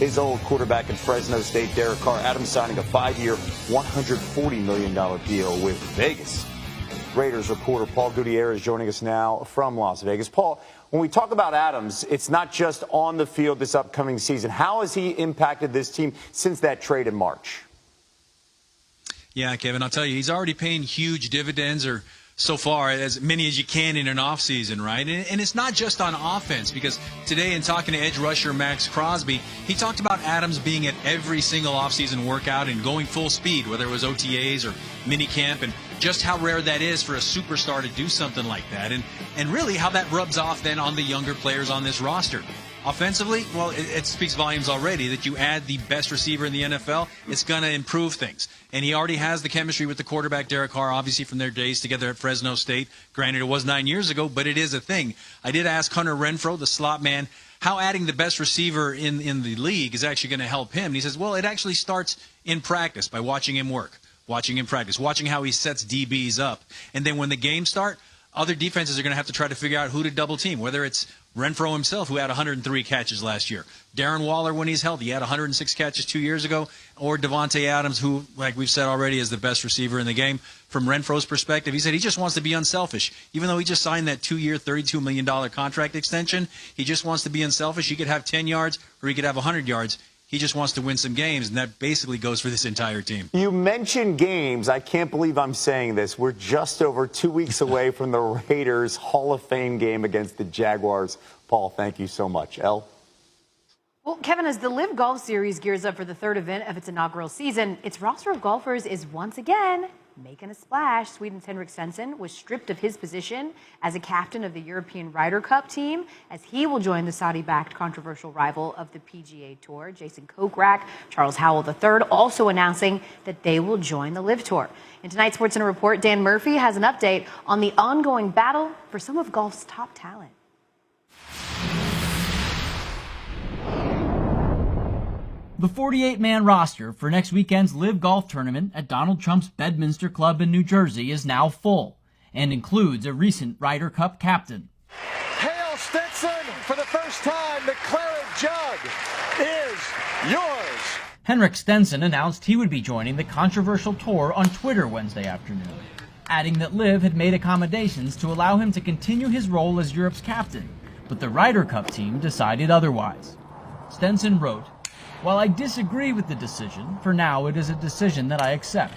his old quarterback in Fresno State, Derek Carr. Adams signing a 5-year, $140 million deal with Vegas. Raiders reporter Paul Gutierrez joining us now from Las Vegas. Paul, when we talk about Adams, it's not just on the field this upcoming season. How has he impacted this team since that trade in March? Yeah, Kevin, I'll tell you, he's already paying huge dividends, or so far as many as you can in an offseason, right? And it's not just on offense, because today in talking to edge rusher Max Crosby, he talked about Adams being at every single offseason workout and going full speed, whether it was OTAs or mini camp, and just how rare that is for a superstar to do something like that, and really how that rubs off then on the younger players on this roster. Offensively, well, it speaks volumes already that you add the best receiver in the NFL, it's going to improve things. And he already has the chemistry with the quarterback, Derek Carr, obviously from their days together at Fresno State. Granted, it was 9 years ago, but it is a thing. I did ask Hunter Renfrow, the slot man, how adding the best receiver in the league is actually going to help him. And he says, well, it actually starts in practice by watching him work, watching him practice, watching how he sets DBs up. And then when the games start, other defenses are going to have to try to figure out who to double team, whether it's Renfrow himself, who had 103 catches last year, Darren Waller when he's healthy, he had 106 catches 2 years ago, or Davante Adams, who, like we've said already, is the best receiver in the game. From Renfrow's perspective, he said he just wants to be unselfish. Even though he just signed that 2-year, $32 million contract extension, he just wants to be unselfish. He could have 10 yards or he could have 100 yards. He just wants to win some games, and that basically goes for this entire team. You mentioned games. I can't believe I'm saying this. We're just over 2 weeks away from the Raiders' Hall of Fame game against the Jaguars. Paul, thank you so much. Elle? Well, Kevin, as the Live Golf Series gears up for the third event of its inaugural season, its roster of golfers is once again making a splash. Sweden's Henrik Stenson was stripped of his position as a captain of the European Ryder Cup team, as he will join the Saudi-backed controversial rival of the PGA Tour. Jason Kokrak, Charles Howell III, also announcing that they will join the Live Tour. In tonight's SportsCenter Report, Dan Murphy has an update on the ongoing battle for some of golf's top talent. The 48-man roster for next weekend's Live Golf Tournament at Donald Trump's Bedminster Club in New Jersey is now full and includes a recent Ryder Cup captain. Hail Stetson, for the first time, the claret jug is yours. Henrik Stenson announced he would be joining the controversial tour on Twitter Wednesday afternoon, adding that Liv had made accommodations to allow him to continue his role as Europe's captain, but the Ryder Cup team decided otherwise. Stenson wrote, "While I disagree with the decision, for now it is a decision that I accept.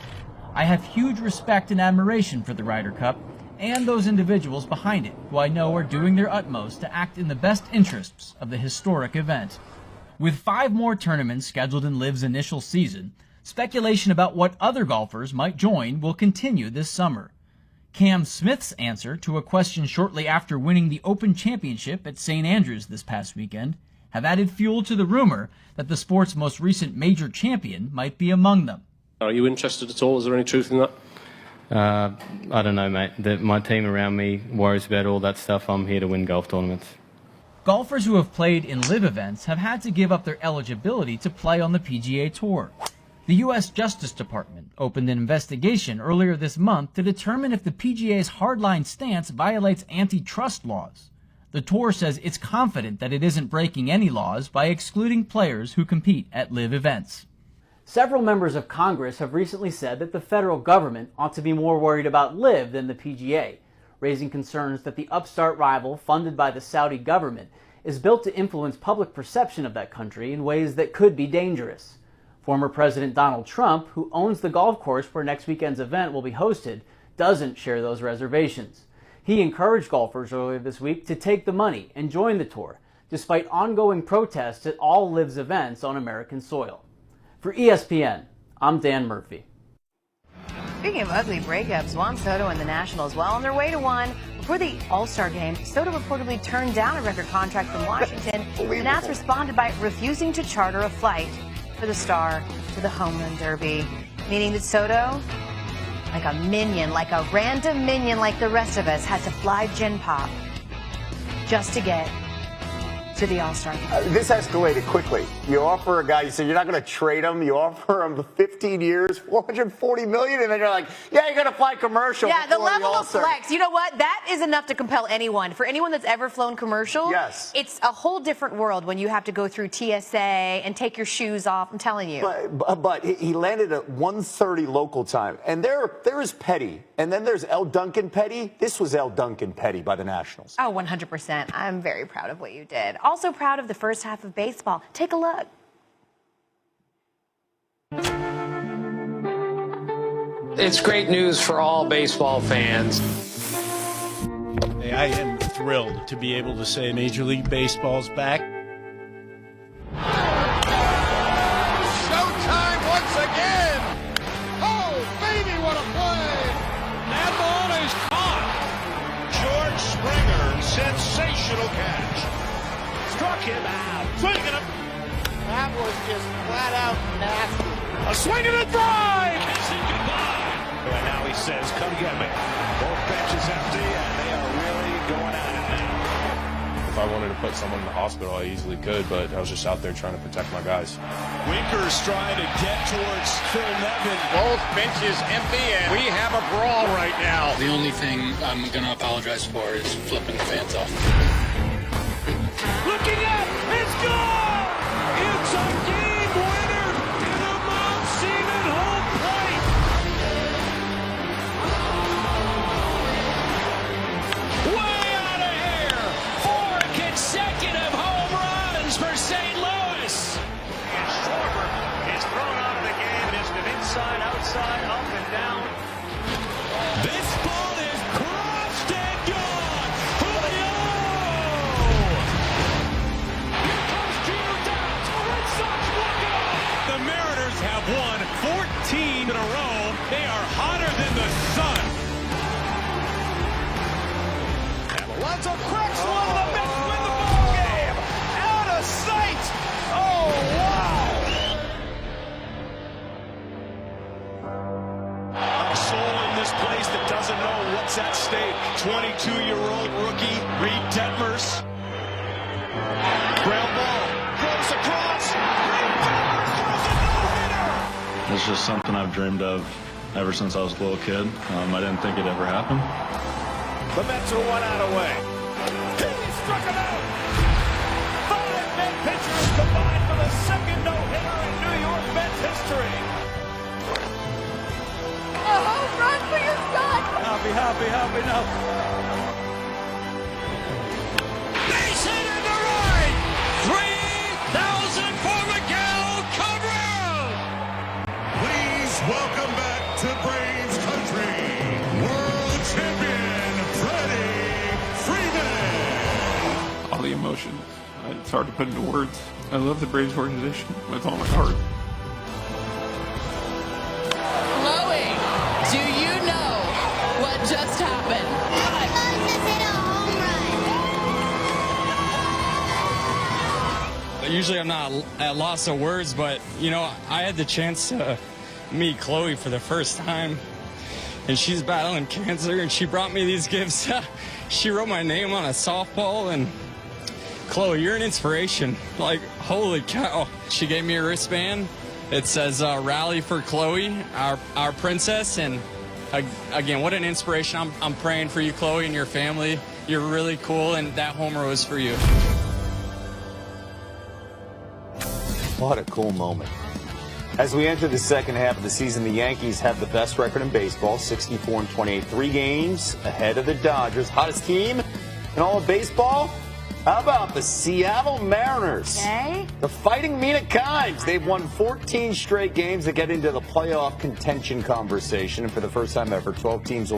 I have huge respect and admiration for the Ryder Cup and those individuals behind it, who I know are doing their utmost to act in the best interests of the historic event." With 5 more tournaments scheduled in Liv's initial season, speculation about what other golfers might join will continue this summer. Cam Smith's answer to a question shortly after winning the Open Championship at St. Andrews this past weekend have added fuel to the rumor that the sport's most recent major champion might be among them. Are you interested at all? Is there any truth in that? I don't know, mate. My team around me worries about all that stuff. I'm here to win golf tournaments. Golfers who have played in live events have had to give up their eligibility to play on the PGA Tour. The U.S. Justice Department opened an investigation earlier this month to determine if the PGA's hardline stance violates antitrust laws. The tour says it's confident that it isn't breaking any laws by excluding players who compete at live events. Several members of Congress have recently said that the federal government ought to be more worried about live than the PGA, raising concerns that the upstart rival funded by the Saudi government is built to influence public perception of that country in ways that could be dangerous. Former President Donald Trump, who owns the golf course where next weekend's event will be hosted, doesn't share those reservations. He encouraged golfers earlier this week to take the money and join the tour, despite ongoing protests at all Liv's events on American soil. For ESPN, I'm Dan Murphy. Speaking of ugly breakups, Juan Soto and the Nationals, well on their way to one. Before the All-Star game, Soto reportedly turned down a record contract from Washington. The Nats responded by refusing to charter a flight for the star to the Home Run Derby, meaning that Soto, like a minion, like a random minion like the rest of us, had to fly Gen Pop just to get to the All-Star game. This escalated quickly. You offer a guy, you say you're not going to trade him. You offer him 15 years, $440 million, and then you're like, yeah, you're going to fly commercial. Yeah, the level of flex. You know what? That is enough to compel anyone. For anyone that's ever flown commercial, yes, it's a whole different world when you have to go through TSA and take your shoes off. I'm telling you. But he landed at 1:30 local time, and there is Petty, and then there's El Duncan Petty. This was El Duncan Petty by the Nationals. Oh, 100%. I'm very proud of what you did. Also proud of the first half of baseball. Take a look. It's great news for all baseball fans. I am thrilled to be able to say Major League Baseball's back. Showtime once again. Oh, baby, what a play. That ball is caught. George Springer, sensational catch. Struck him out. Swinging him. That was just flat out nasty. A swing and a drive. Kissing goodbye. And now he says, come get me. Both benches empty, and they are really going at it now. If I wanted to put someone in the hospital, I easily could, but I was just out there trying to protect my guys. Winker's trying to get towards Phil Nevin. Both benches empty, and we have a brawl right now. The only thing I'm going to apologize for is flipping the fans off. Looking up, it's gone! It's a game winner in a Mount Seaman home plate! Way out of here! 4 consecutive home runs for St. Louis! And Schwarber is thrown out of the game. It's been inside, outside, up and down. This ball is crushed and gone! Julio! The Mariners have won 14 in a row. They are hotter than the sun. And Alonso cracks one. The Mets win the ball game. Out of sight. Oh, wow. Not a soul in this place that doesn't know what's at stake. 22-year-old rookie Reed Detmers. Ground ball. Goes across. It's just something I've dreamed of ever since I was a little kid. I didn't think it'd ever happen. The Mets are 1 out away. He struck him out. 5 Met pitchers combined for the second no-hitter in New York Mets history. A home run for your son. Happy now. Base hit in the right. 3,000 for Miguel Cabrera. Please welcome back to Braves country, world champion Freddie Freeman. All the emotions. It's hard to put into words. I love the Braves organization with all my heart. Chloe, do you know what just happened? Usually I'm not at loss of words, but, you know, I had the chance to meet Chloe for the first time, and she's battling cancer, and she brought me these gifts. She wrote my name on a softball, and Chloe, you're an inspiration. Like, holy cow. She gave me a wristband. It says, rally for Chloe, our princess, and again, what an inspiration. I'm praying for you, Chloe, and your family. You're really cool, and that homer was for you. What a cool moment. As we enter the second half of the season, the Yankees have the best record in baseball, 64-28, 3 games ahead of the Dodgers. Hottest team in all of baseball? How about the Seattle Mariners? Okay. The Fighting Mean-Kimes. They've won 14 straight games to get into the playoff contention conversation. And for the first time ever, 12 teams will